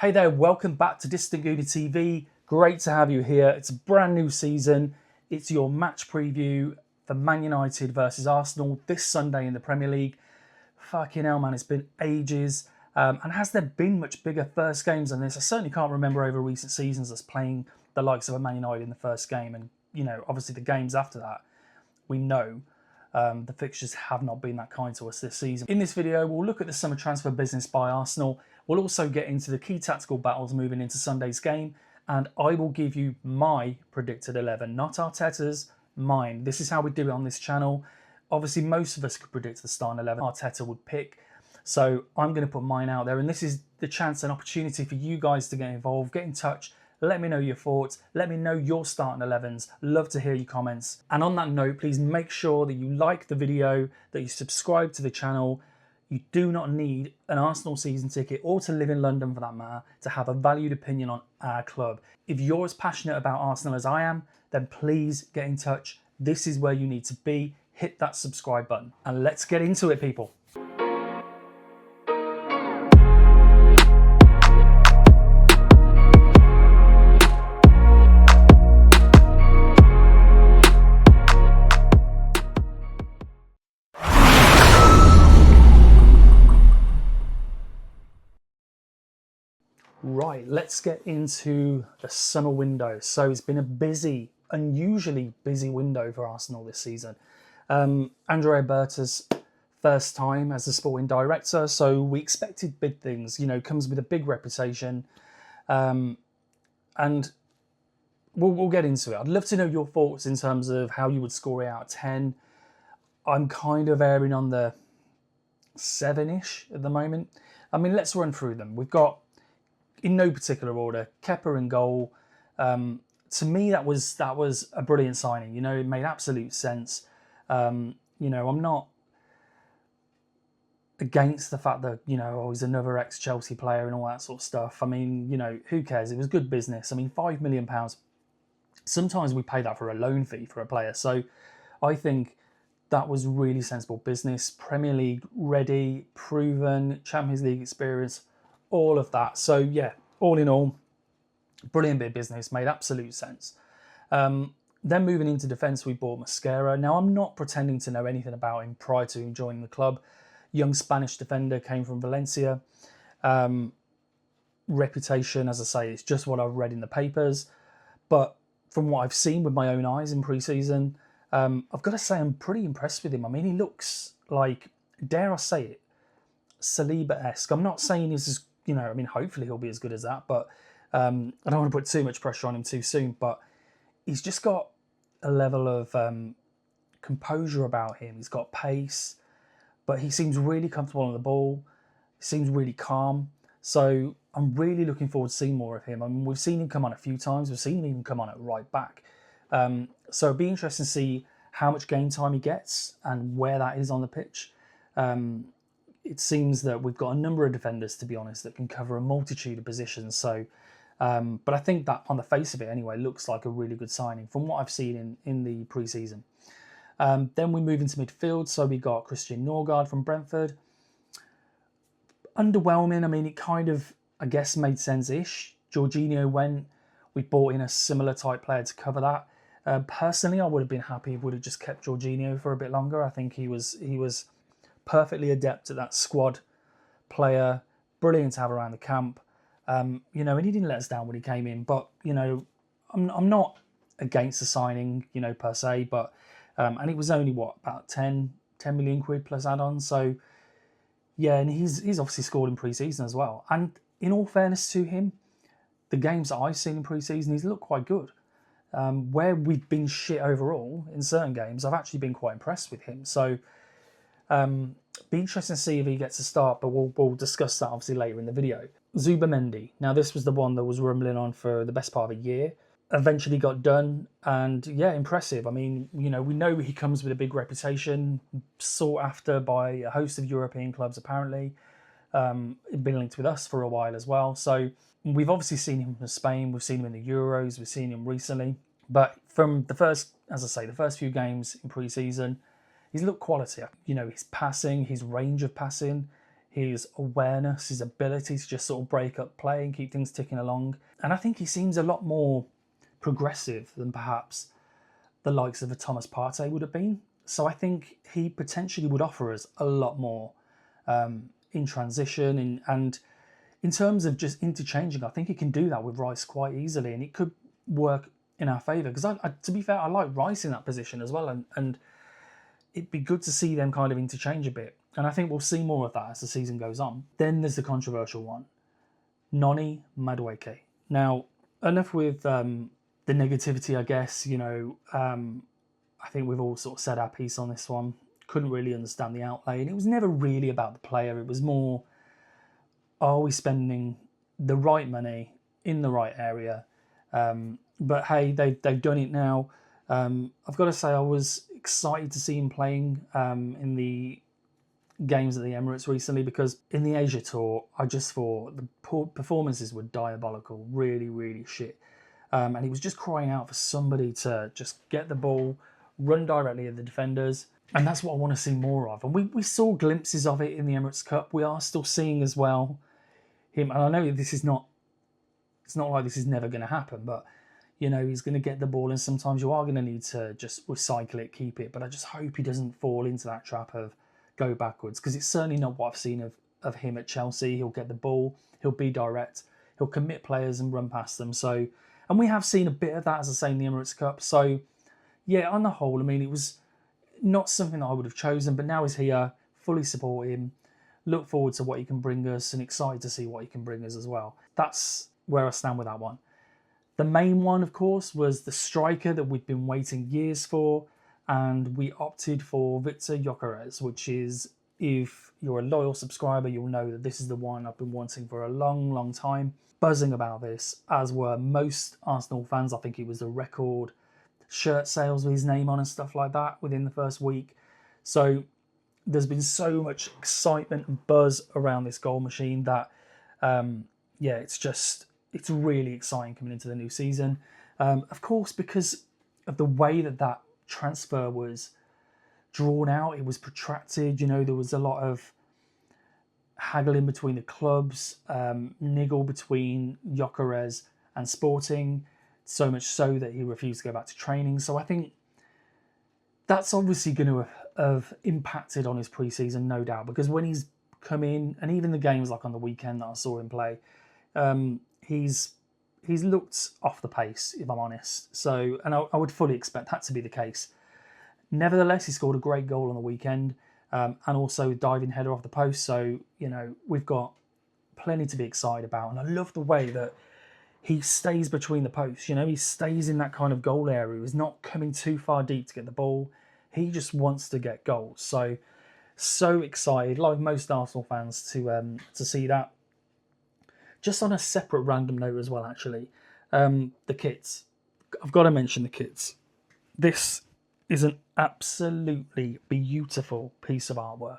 Hey there, welcome back to Distant Goonie TV. Great to have you here. It's a brand new season. It's your match preview for Man United versus Arsenal this Sunday in the Premier League. Fucking hell, man, it's been ages. And has there been much bigger first games than this? I certainly can't remember over recent seasons us playing the likes of a Man United in the first game. And, you know, obviously the games after that, we know the fixtures have not been that kind to us this season. In this video, we'll look at the summer transfer business by Arsenal. We'll also get into the key tactical battles moving into Sunday's game, and I will give you my predicted 11, not Arteta's, mine. This is how we do it on this channel. Obviously, most of us could predict the starting 11 Arteta would pick, so I'm going to put mine out there, and this is the chance and opportunity for you guys to get involved, get in touch, let me know your thoughts, let me know your starting 11s, love to hear your comments. And on that note, please make sure that you like the video, that you subscribe to the channel. You do not need an Arsenal season ticket or to live in London for that matter to have a valued opinion on our club. If you're as passionate about Arsenal as I am, then please get in touch. This is where you need to be. Hit that subscribe button and let's get into it, people. Right, let's get into the summer window. So it's been a busy, unusually busy window for Arsenal this season. Andrea Berta's first time as the sporting director, so we expected big things. You know, comes with a big reputation, and we'll get into it. I'd love to know your thoughts in terms of how you would score it out of 10. I'm kind of erring on the 7-ish at the moment. I mean, let's run through them. We've got, in no particular order, Kepa in goal. To me, that was a brilliant signing. You know, it made absolute sense. You know, I'm not against the fact that, you know, he's another ex-Chelsea player and all that sort of stuff. I mean, you know, who cares? It was good business. I mean, £5 million. Sometimes we pay that for a loan fee for a player. So I think that was really sensible business. Premier League ready, proven, Champions League experience, all of that. So yeah, all in all, brilliant bit of business, made absolute sense. Then moving into defence, we bought Mosquera. Now, I'm not pretending to know anything about him prior to him joining the club. Young Spanish defender, came from Valencia. Reputation, as I say, it's just what I've read in the papers. But from what I've seen with my own eyes in pre-season, I've got to say I'm pretty impressed with him. I mean, he looks like, dare I say it, Saliba-esque. I'm not saying he's as, you know, I mean, hopefully he'll be as good as that, but I don't want to put too much pressure on him too soon, but he's just got a level of composure about him. He's got pace, but he seems really comfortable on the ball. He seems really calm. So I'm really looking forward to seeing more of him. I mean, we've seen him come on a few times. We've seen him even come on at right back. So it'd be interesting to see how much game time he gets and where that is on the pitch. It seems that we've got a number of defenders, to be honest, that can cover a multitude of positions. So, but I think that on the face of it anyway, looks like a really good signing from what I've seen in the pre-season. Then we move into midfield. So we got Christian Nørgaard from Brentford. Underwhelming. I mean, it kind of, I guess, made sense-ish. Jorginho went. We bought in a similar type player to cover that. Personally, I would have been happy if we would have just kept Jorginho for a bit longer. I think he was perfectly adept at that squad player, brilliant to have around the camp. You know, and he didn't let us down when he came in. But, you know, I'm not against the signing, you know, per se. But and it was only, what, about 10 million quid plus add-ons. So, yeah, and he's obviously scored in pre-season as well. And in all fairness to him, the games that I've seen in pre-season, he's looked quite good. Where we've been shit overall in certain games, I've actually been quite impressed with him. So, be interesting to see if he gets a start, but we'll discuss that obviously later in the video. Zubimendi. Now, this was the one that was rumbling on for the best part of a year. Eventually got done, and yeah, impressive. I mean, you know, we know he comes with a big reputation, sought after by a host of European clubs apparently. Been linked with us for a while as well. So we've obviously seen him in Spain, we've seen him in the Euros, we've seen him recently. But from the first, as I say, the first few games in pre-season, he's looked quality. You know, his passing, his range of passing, his awareness, his ability to just sort of break up play and keep things ticking along. And I think he seems a lot more progressive than perhaps the likes of a Thomas Partey would have been. So I think he potentially would offer us a lot more in transition and in terms of just interchanging. I think he can do that with Rice quite easily, and it could work in our favour. Because to be fair, I like Rice in that position as well, and it'd be good to see them kind of interchange a bit. And I think we'll see more of that as the season goes on. Then there's the controversial one, Noni Madueke. Now, enough with the negativity, I guess. I think we've all sort of said our piece on this one. Couldn't really understand the outlay, and it was never really about the player. It was more, are we spending the right money in the right area? But hey, they've done it now. I've got to say, I was excited to see him playing in the games at the Emirates recently, because in the Asia Tour, I just thought the performances were diabolical, really, really shit. And he was just crying out for somebody to just get the ball, run directly at the defenders. And that's what I want to see more of. And we saw glimpses of it in the Emirates Cup. We are still seeing as well him. And I know this is not, it's not like this is never going to happen, but he's going to get the ball, and sometimes you are going to need to just recycle it, keep it. But I just hope he doesn't fall into that trap of go backwards, because it's certainly not what I've seen of him at Chelsea. He'll get the ball, he'll be direct, he'll commit players and run past them. So, and we have seen a bit of that, as I say, in the Emirates Cup. So, yeah, on the whole, I mean, it was not something that I would have chosen, but now he's here, fully support him, look forward to what he can bring us, and excited to see what he can bring us as well. That's where I stand with that one. The main one, of course, was the striker that we'd been waiting years for, and we opted for Vítor Gyökeres, which is, if you're a loyal subscriber, you'll know that this is the one I've been wanting for a long, long time. Buzzing about this, as were most Arsenal fans. I think it was the record shirt sales with his name on and stuff like that within the first week. So there's been so much excitement and buzz around this goal machine that, it's really exciting coming into the new season. Of course, because of the way that transfer was drawn out, it was protracted. There was a lot of haggling between the clubs, niggle between Gyökeres and Sporting, so much so that he refused to go back to training. So I think that's obviously going to have impacted on his pre-season, no doubt, because when he's come in, and even the games like on the weekend that I saw him play, he's looked off the pace, if I'm honest. So, and I would fully expect that to be the case. Nevertheless, he scored a great goal on the weekend, and also diving header off the post. So, we've got plenty to be excited about. And I love the way that he stays between the posts. He stays in that kind of goal area. He's not coming too far deep to get the ball. He just wants to get goals. So excited, like most Arsenal fans, to see that. Just on a separate random note as well, actually, the kits. I've got to mention the kits. This is an absolutely beautiful piece of artwork.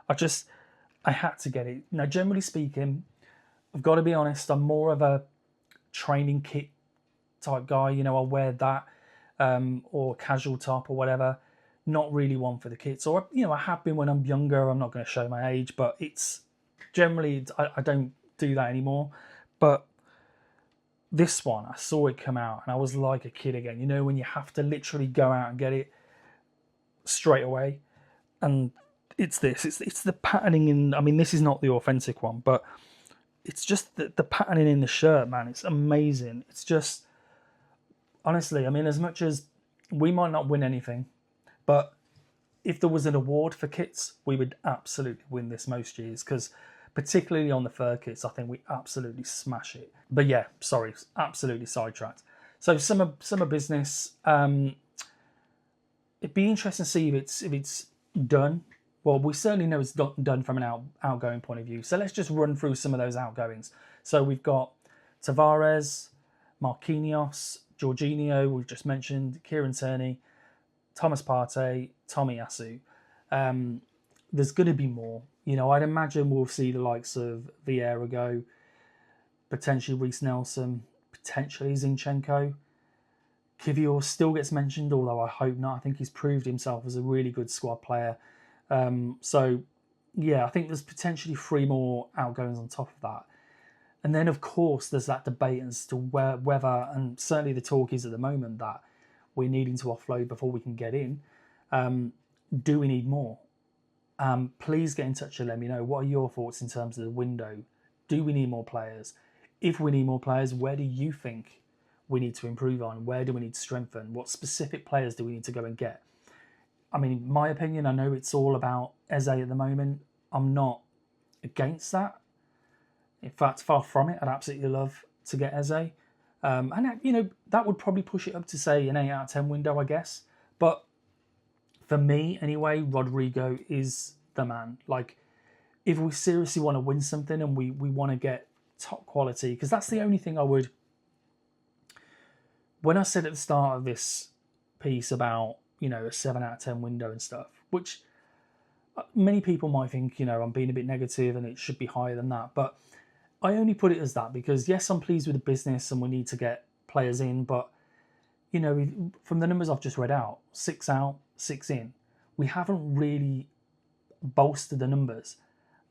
I had to get it. Now, generally speaking, I've got to be honest, I'm more of a training kit type guy. I'll wear that or casual top or whatever. Not really one for the kits. Or, I have been when I'm younger. I'm not going to show my age, but it's generally, I don't do that anymore. But this one, I saw it come out and I was like a kid again. When you have to literally go out and get it straight away. And it's this. It's the patterning in. I mean, this is not the authentic one, but it's just the patterning in the shirt, man. It's amazing. It's just, honestly, I mean, as much as we might not win anything, but if there was an award for kits, we would absolutely win this most years, because particularly on the fur kits, I think we absolutely smash it. But yeah, sorry, absolutely sidetracked. So summer business. It'd be interesting to see if it's done. Well, we certainly know it's done from an outgoing point of view. So let's just run through some of those outgoings. So we've got Tavares, Marquinhos, Jorginho, we've just mentioned, Kieran Tierney, Thomas Partey, Tomiyasu. There's going to be more. I'd imagine we'll see the likes of Vieira go, potentially Reece Nelson, potentially Zinchenko. Kivior still gets mentioned, although I hope not. I think he's proved himself as a really good squad player. So, yeah, I think there's potentially 3 more outgoings on top of that. And then, of course, there's that debate as to whether, and certainly the talk is at the moment, that we're needing to offload before we can get in. Do we need more? Please get in touch and let me know. What are your thoughts in terms of the window? Do we need more players? If we need more players, where do you think we need to improve on? Where do we need to strengthen? What specific players do we need to go and get? I mean, in my opinion, I know it's all about Eze at the moment. I'm not against that. In fact, far from it. I'd absolutely love to get Eze. And, you know, that would probably push it up to, say, an 8 out of 10 window, I guess. But for me, anyway, Rodrygo is the man. Like, if we seriously want to win something and we want to get top quality, because that's the only thing I would... When I said at the start of this piece about, you know, a 7 out of 10 window and stuff, which many people might think, you know, I'm being a bit negative and it should be higher than that. But I only put it as that because, yes, I'm pleased with the business and we need to get players in. But, you know, from the numbers I've just read out, 6 out, 6 in, we haven't really bolstered the numbers.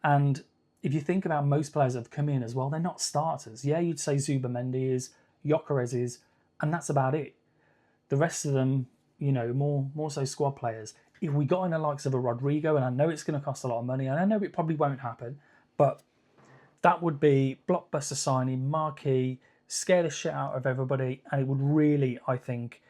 And if you think about most players that have come in as well, they're not starters. Yeah, you'd say Zubimendi is, Gyökeres is, and that's about it. The rest of them, you know, more so squad players. If we got in the likes of a Rodrygo, and I know it's going to cost a lot of money, and I know it probably won't happen, but that would be blockbuster signing, marquee, scare the shit out of everybody, and it would really, I think,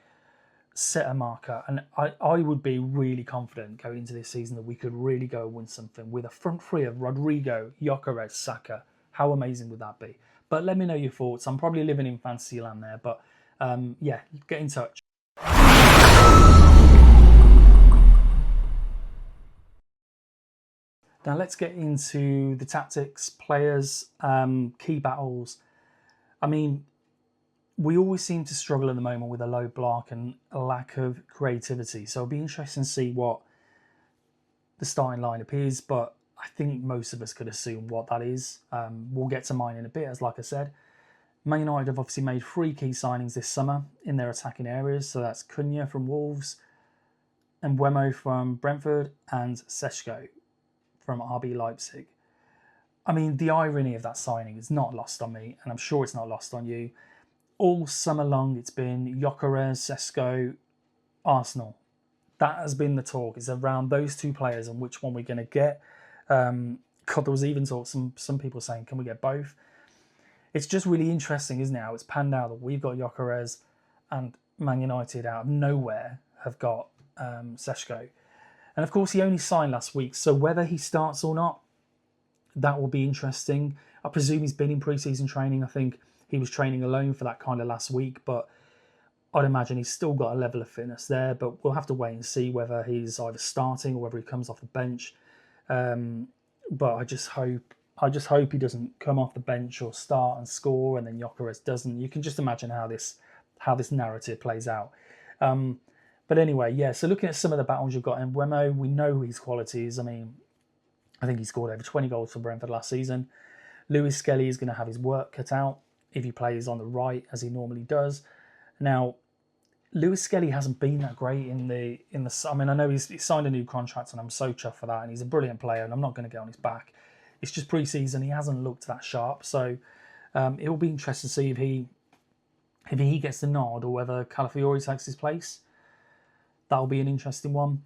set a marker. And I would be really confident going into this season that we could really go and win something with a front three of Rodrygo, Gyökeres, Saka. How amazing would that be? But let me know your thoughts. I'm probably living in fantasy land there, but yeah, get in touch. Now let's get into the tactics, players, key battles. I mean, we always seem to struggle at the moment with a low block and a lack of creativity. So it'll be interesting to see what the starting lineup is, but I think most of us could assume what that is. We'll get to mine in a bit, as like I said. Man United have obviously made 3 key signings this summer in their attacking areas. So that's Cunha from Wolves, Mbeumo from Brentford, and Sesko from RB Leipzig. I mean, the irony of that signing is not lost on me, and I'm sure it's not lost on you. All summer long, it's been Gyökeres, Sesko, Arsenal. That has been the talk. It's around those 2 players and which one we're going to get. God, there was even talk, some people saying, can we get both? It's just really interesting, isn't it, how it's panned out that we've got Gyökeres and Man United out of nowhere have got Sesko. And of course, he only signed last week, so whether he starts or not, that will be interesting. I presume he's been in pre-season training. I think he was training alone for that kind of last week, but I'd imagine he's still got a level of fitness there, but we'll have to wait and see whether he's either starting or whether he comes off the bench. But I just hope he doesn't come off the bench or start and score, and then Gyökeres doesn't. You can just imagine how this narrative plays out. But anyway, yeah, so looking at some of the battles you've got in Mbeumo, we know his qualities. I mean, I think he scored over 20 goals for Brentford last season. Lewis Skelly is going to have his work cut out if he plays on the right, as he normally does. Now, Lewis Skelly hasn't been that great in the. I mean, I know he's signed a new contract, and I'm so chuffed for that, and he's a brilliant player, and I'm not going to get on his back. It's just pre-season; he hasn't looked that sharp, so it will be interesting to see if he gets the nod or whether Calafiori takes his place. That'll be an interesting one.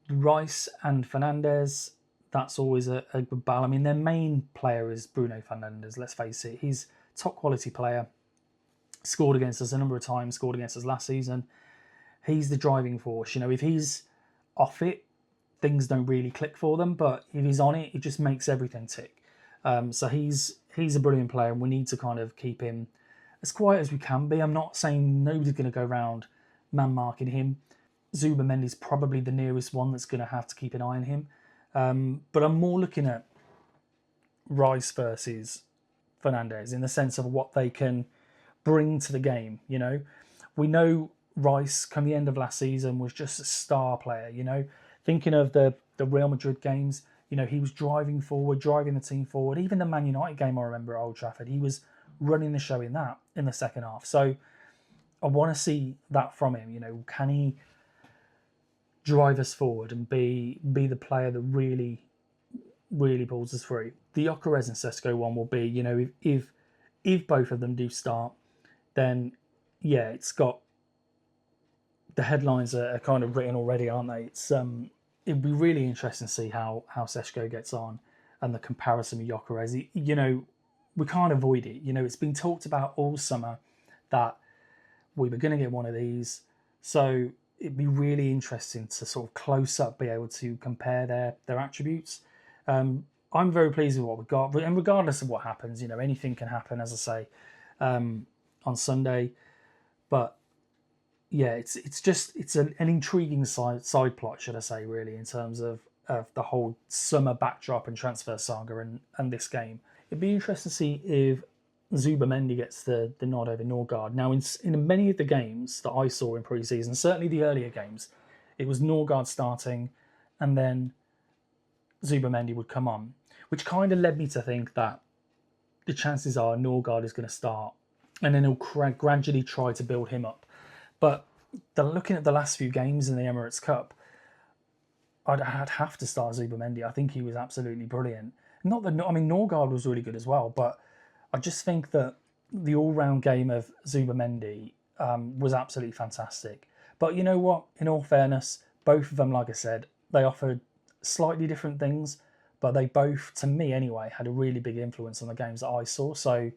Rice and Fernandes, that's always a good battle. I mean, their main player is Bruno Fernandes, let's face it. He's a top quality player. Scored against us a number of times, scored against us last season. He's the driving force. You know, if he's off it, things don't really click for them. But if he's on it, it just makes everything tick. So he's a brilliant player, and we need to kind of keep him as quiet as we can be. I'm not saying nobody's going to go around man marking him. Zubimendi's probably the nearest one that's going to have to keep an eye on him. But I'm more looking at Rice versus Fernandes in the sense of what they can bring to the game. You know, we know Rice, come the end of last season, was just a star player. You know, thinking of the Real Madrid games, you know, he was driving forward, driving the team forward. Even the Man United game, I remember at Old Trafford, he was running the show in the second half. So I want to see that from him. You know, can he drive us forward and be the player that really pulls us through. The Gyökeres and Sesko one will be, if both of them do start, then yeah, it's got the headlines are kind of written already, aren't they? It'd be really interesting to see how Sesko gets on and the comparison with Gyökeres. We can't avoid it. It's been talked about all summer that we were going to get one of these, so it'd be really interesting to sort of close up be able to compare their attributes. I'm very pleased with what we've got, and regardless of what happens, anything can happen, as I say, on Sunday. But yeah, it's an intriguing side plot, should I say, really, in terms of the whole summer backdrop and transfer saga and this game. It'd be interesting to see if Zubimendi gets the nod over Nørgaard. Now, in many of the games that I saw in pre-season, certainly the earlier games, it was Nørgaard starting, and then Zubimendi would come on, which kind of led me to think that the chances are Nørgaard is going to start, and then he'll gradually try to build him up. But looking at the last few games in the Emirates Cup, I'd have to start Zubimendi. I think he was absolutely brilliant. Nørgaard was really good as well, but I just think that the all-round game of Zubimendi was absolutely fantastic. But you know what? In all fairness, both of them, like I said, they offered slightly different things, but they both, to me anyway, had a really big influence on the games that I saw. So,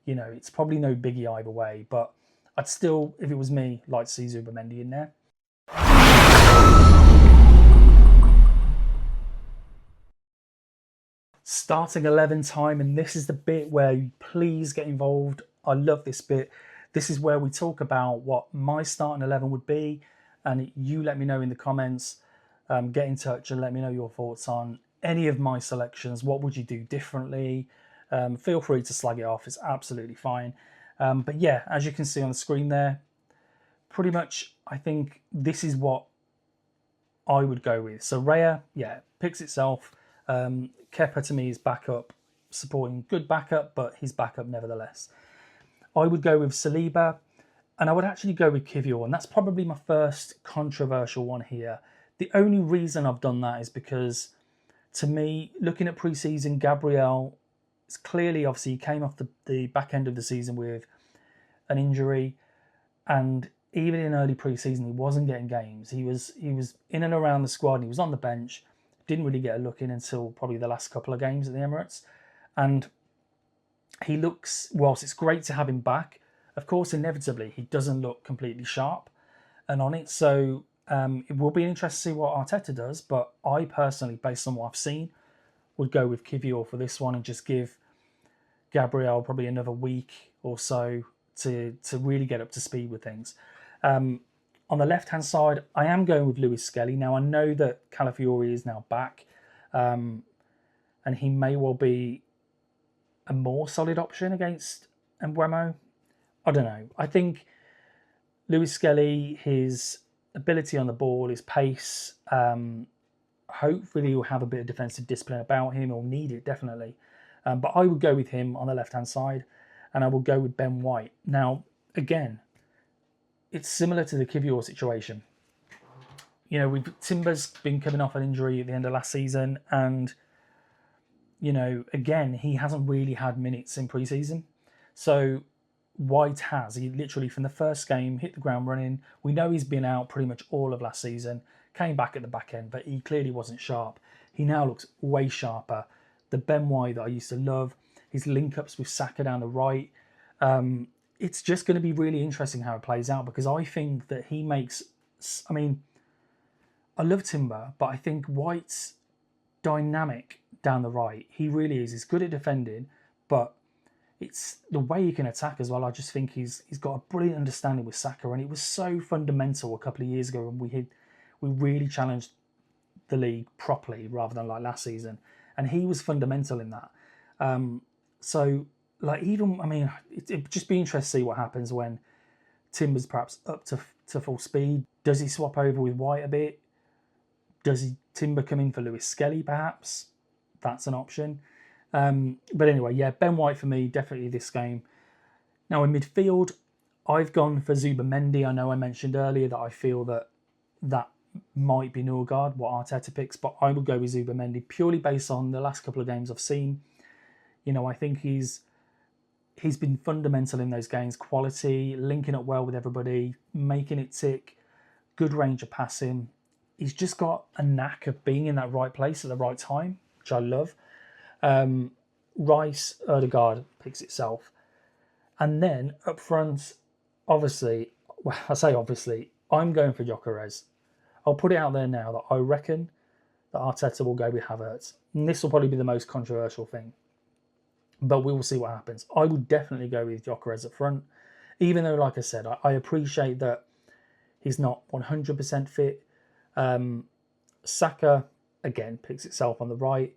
it's probably no biggie either way, but I'd still, if it was me, like to see Zubimendi in there. Starting 11 time, and this is the bit where you please get involved. I love this bit. This is where we talk about what my starting 11 would be, and you let me know in the comments. Get in touch and let me know your thoughts on any of my selections. What would you do differently? Feel free to slag it off. It's absolutely fine. But yeah, as you can see on the screen there, pretty much I think this is what I would go with. So Raya, yeah, picks itself. Kepa to me is backup, supporting good backup, but he's backup nevertheless. I would go with Saliba, and I would actually go with Kivior, and that's probably my first controversial one here. The only reason I've done that is because, to me, looking at pre-season, Gabriel is clearly, obviously, he came off the back end of the season with an injury, and even in early pre-season, he wasn't getting games. He was in and around the squad, and he was on the bench. Didn't really get a look in until probably the last couple of games at the Emirates. And he looks, whilst it's great to have him back, of course, inevitably, he doesn't look completely sharp and on it. So it will be interesting to see what Arteta does. But I personally, based on what I've seen, would go with Kivior for this one and just give Gabriel probably another week or so to really get up to speed with things. On the left-hand side, I am going with Lewis Skelly. Now, I know that Calafiori is now back, and he may well be a more solid option against Mbeumo. I don't know. I think Lewis Skelly, his ability on the ball, his pace, hopefully he'll have a bit of defensive discipline about him. He'll need it, definitely. But I would go with him on the left-hand side, and I will go with Ben White. Now, again, it's similar to the Kivior situation. Timber's been coming off an injury at the end of last season, and again, he hasn't really had minutes in pre-season. So White has. He literally, from the first game, hit the ground running. We know he's been out pretty much all of last season, came back at the back end, but he clearly wasn't sharp. He now looks way sharper. The Ben White that I used to love, his link-ups with Saka down the right, it's just going to be really interesting how it plays out, because I think that he makes... I love Timber, but I think White's dynamic down the right. He really is. He's good at defending, but it's the way he can attack as well. I just think he's got a brilliant understanding with Saka, and it was so fundamental a couple of years ago when we really challenged the league properly rather than like last season, and he was fundamental in that. It'd just be interesting to see what happens when Timber's perhaps up to full speed. Does he swap over with White a bit? Does Timber come in for Lewis Skelly perhaps? That's an option. But anyway, yeah, Ben White for me, definitely this game. Now in midfield, I've gone for Zubimendi. I know I mentioned earlier that I feel that might be Nørgaard, what Arteta picks, but I would go with Zubimendi purely based on the last couple of games I've seen. You know, I think he's been fundamental in those games. Quality, linking up well with everybody, making it tick, good range of passing. He's just got a knack of being in that right place at the right time, which I love. Rice, Nørgaard picks itself. And then up front, obviously, well, I say obviously, I'm going for Gyökeres. I'll put it out there now that I reckon that Arteta will go with Havertz. And this will probably be the most controversial thing. But we will see what happens. I would definitely go with Gyökeres up front. Even though, like I said, I appreciate that he's not 100% fit. Saka, again, picks itself on the right.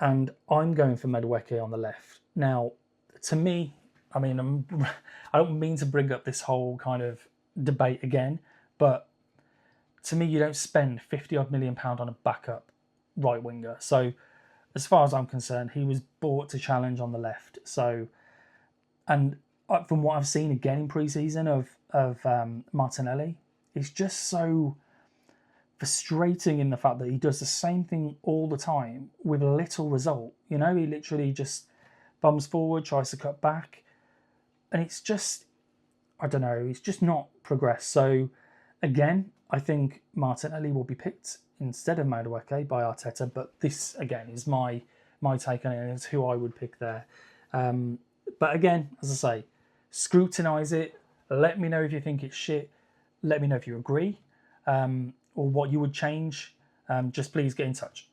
And I'm going for Madueke on the left. Now, to me, I mean, I don't mean to bring up this whole kind of debate again, but to me, you don't spend 50-odd million pound on a backup right winger. So, as far as I'm concerned, he was bought to challenge on the left. So, and from what I've seen again in pre-season of Martinelli, it's just so frustrating in the fact that he does the same thing all the time with little result. You know, he literally just bums forward, tries to cut back, and it's just, I don't know, it's just not progressed. So, again, I think Martinelli will be picked instead of Madueke by Arteta, but this, again, is my take on it. It's who I would pick there. But again, as I say, scrutinise it. Let me know if you think it's shit. Let me know if you agree or what you would change. Just please get in touch.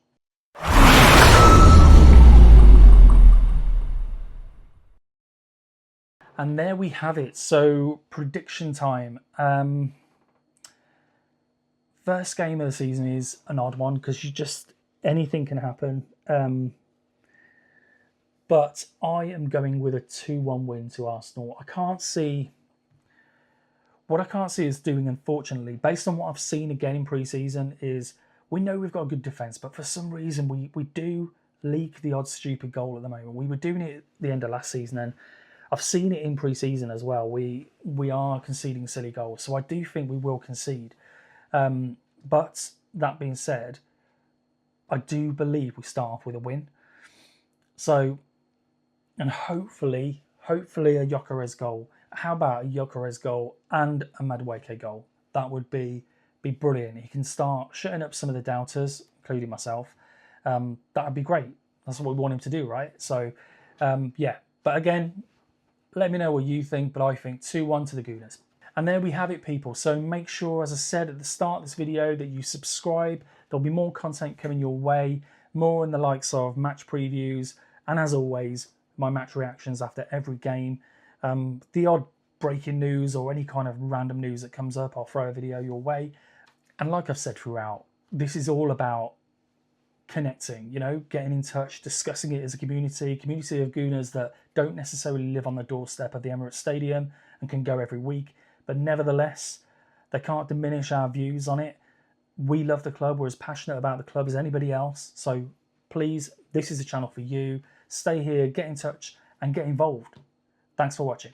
And there we have it. So, prediction time. First game of the season is an odd one because anything can happen. But I am going with a 2-1 win to Arsenal. What I can't see us doing, unfortunately, based on what I've seen again in pre-season, is we know we've got a good defence, but for some reason we do leak the odd stupid goal at the moment. We were doing it at the end of last season, and I've seen it in pre-season as well. We are conceding silly goals, so I do think we will concede. But that being said, I do believe we start off with a win. So, and hopefully a Gyökeres goal. How about a Gyökeres goal and a Madueke goal? That would be brilliant. He can start shutting up some of the doubters, including myself. That would be great. That's what we want him to do, right? So, yeah. But again, let me know what you think. But I think 2-1 to the Gooners. And there we have it, people. So make sure, as I said at the start of this video, that you subscribe. There'll be more content coming your way, more in the likes of match previews, and as always, my match reactions after every game. The odd breaking news or any kind of random news that comes up, I'll throw a video your way. And like I've said throughout, this is all about connecting, you know, getting in touch, discussing it as a community of Gooners that don't necessarily live on the doorstep of the Emirates Stadium and can go every week. But nevertheless, they can't diminish our views on it. We love the club. We're as passionate about the club as anybody else. So please, this is a channel for you. Stay here, get in touch, and get involved. Thanks for watching.